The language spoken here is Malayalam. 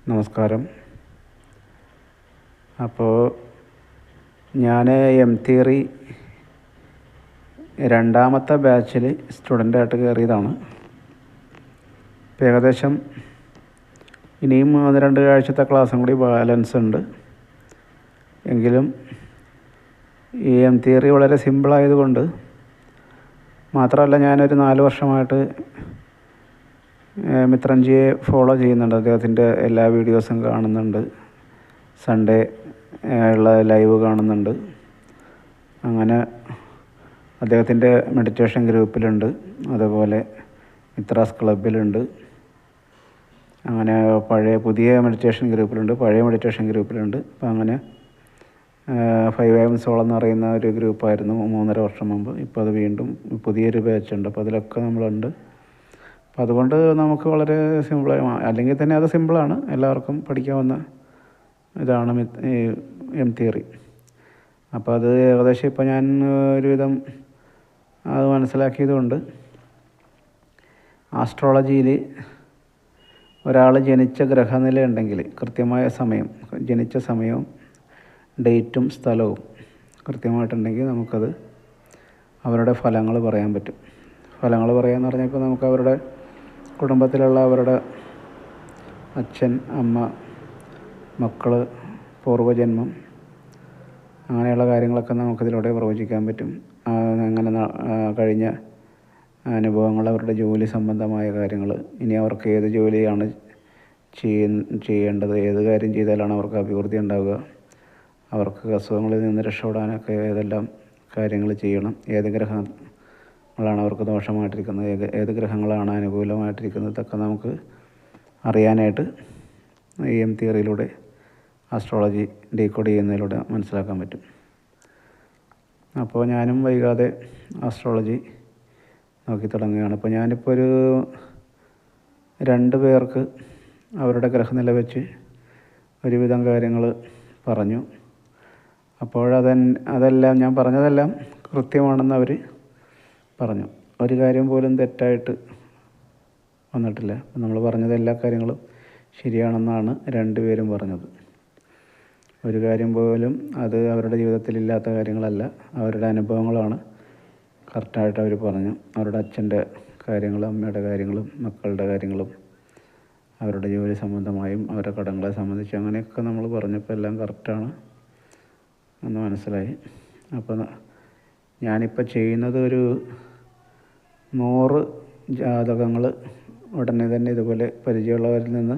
നമസ്കാരം. അപ്പോൾ ഞാൻ എം തിയറി രണ്ടാമത്തെ ബാച്ചിൽ സ്റ്റുഡൻ്റായിട്ട് കയറിയതാണ്. ഇപ്പോൾ ഏകദേശം ഇനിയും 1-2 ആഴ്ചത്തെ ക്ലാസ്സും കൂടി ബാലൻസ് ഉണ്ട്. എങ്കിലും ഈ എം തിയറി വളരെ സിമ്പിളായതുകൊണ്ട് മാത്രമല്ല, ഞാനൊരു 4 വർഷമായിട്ട് മിത്രൻജിയെ ഫോളോ ചെയ്യുന്നുണ്ട്. അദ്ദേഹത്തിൻ്റെ എല്ലാ വീഡിയോസും കാണുന്നുണ്ട്. സൺഡേ ഉള്ള ലൈവ് കാണുന്നുണ്ട്. അങ്ങനെ അദ്ദേഹത്തിൻ്റെ മെഡിറ്റേഷൻ ഗ്രൂപ്പിലുണ്ട്, അതുപോലെ മിത്രാസ് ക്ലബിലുണ്ട്. അങ്ങനെ പുതിയ മെഡിറ്റേഷൻ ഗ്രൂപ്പിലുണ്ട്, പഴയ മെഡിറ്റേഷൻ ഗ്രൂപ്പിലുണ്ട്. അപ്പം അങ്ങനെ 5am സോൾ എന്ന് പറയുന്ന ഒരു ഗ്രൂപ്പായിരുന്നു 3.5 വർഷം മുമ്പ്. ഇപ്പോൾ അത് വീണ്ടും പുതിയൊരു ബാച്ചുണ്ട്. അപ്പോൾ അതിലൊക്കെ നമ്മളുണ്ട്. അപ്പോൾ അതുകൊണ്ട് നമുക്ക് വളരെ സിമ്പിളായി, അല്ലെങ്കിൽ തന്നെ അത് സിമ്പിളാണ്, എല്ലാവർക്കും പഠിക്കാവുന്ന ഇതാണ് ഈ എം തിയറി. അപ്പോൾ അത് ഏകദേശം ഇപ്പോൾ ഞാൻ ഒരുവിധം അത് മനസ്സിലാക്കിയതുകൊണ്ട് ആസ്ട്രോളജിയിൽ ഒരാൾ ജനിച്ച ഗ്രഹനില ഉണ്ടെങ്കിൽ കൃത്യമായ സമയം, ജനിച്ച സമയവും ഡേറ്റും സ്ഥലവും കൃത്യമായിട്ടുണ്ടെങ്കിൽ നമുക്കത് അവരുടെ ഫലങ്ങൾ പറയാൻ പറ്റും. ഫലങ്ങൾ പറയാമെന്ന് പറഞ്ഞാൽ ഇപ്പോൾ നമുക്ക് അവരുടെ കുടുംബത്തിലുള്ള അവരുടെ അച്ഛൻ, അമ്മ, മക്കൾ, പൂർവ്വജന്മം, അങ്ങനെയുള്ള കാര്യങ്ങളൊക്കെ നമുക്കിതിലൂടെ പ്രവചിക്കാൻ പറ്റും. അങ്ങനെ കഴിഞ്ഞ അനുഭവങ്ങൾ, അവരുടെ ജോലി സംബന്ധമായ കാര്യങ്ങൾ, ഇനി അവർക്ക് ഏത് ജോലിയാണ് ചെയ്യേണ്ടത്, ഏത് കാര്യം ചെയ്താലാണ് അവർക്ക് അഭിവൃദ്ധി ഉണ്ടാവുക, അവർക്ക് അസുഖങ്ങളിൽ നിന്ന് രക്ഷപ്പെടാനൊക്കെ ഏതെല്ലാം കാര്യങ്ങൾ ചെയ്യണം, ഏത് ഗ്രഹങ്ങളാണ് അവർക്ക് ദോഷമായിട്ടിരിക്കുന്നത്, ഏത് ഗ്രഹങ്ങളാണ് അനുകൂലമായിട്ടിരിക്കുന്നത്, ഇതൊക്കെ നമുക്ക് അറിയാനായിട്ട് ഈ എം തിയറിയിലൂടെ, ആസ്ട്രോളജി ഡീകോഡ് ചെയ്യുന്നതിലൂടെ മനസ്സിലാക്കാൻ പറ്റും. അപ്പോൾ ഞാനും വൈകാതെ ആസ്ട്രോളജി നോക്കി തുടങ്ങുകയാണ്. അപ്പോൾ ഞാനിപ്പോൾ ഒരു 2 പേർക്ക് അവരുടെ ഗ്രഹനില വെച്ച് ഒരുവിധം കാര്യങ്ങൾ പറഞ്ഞു. അതെല്ലാം ഞാൻ പറഞ്ഞതെല്ലാം കൃത്യമാണെന്ന് അവർ പറഞ്ഞു. ഒരു കാര്യം പോലും തെറ്റായിട്ട് വന്നിട്ടില്ല. നമ്മൾ പറഞ്ഞത് എല്ലാ കാര്യങ്ങളും ശരിയാണെന്നാണ് 2 പേരും പറഞ്ഞത്. ഒരു കാര്യം പോലും അത് അവരുടെ ജീവിതത്തിലില്ലാത്ത കാര്യങ്ങളല്ല, അവരുടെ അനുഭവങ്ങളാണ് കറക്റ്റായിട്ട് അവർ പറഞ്ഞു. അവരുടെ അച്ഛൻ്റെ കാര്യങ്ങളും അമ്മയുടെ കാര്യങ്ങളും മക്കളുടെ കാര്യങ്ങളും അവരുടെ ജോലി സംബന്ധമായും അവരുടെ കടങ്ങളെ സംബന്ധിച്ച് അങ്ങനെയൊക്കെ നമ്മൾ പറഞ്ഞപ്പോൾ എല്ലാം കറക്റ്റാണ് എന്ന് മനസ്സിലായി. അപ്പോൾ ഞാനിപ്പോൾ ചെയ്യുന്നത് ഒരു 100 ജാതകങ്ങൾ ഉടനെ തന്നെ ഇതുപോലെ പരിചയമുള്ളവരിൽ നിന്ന്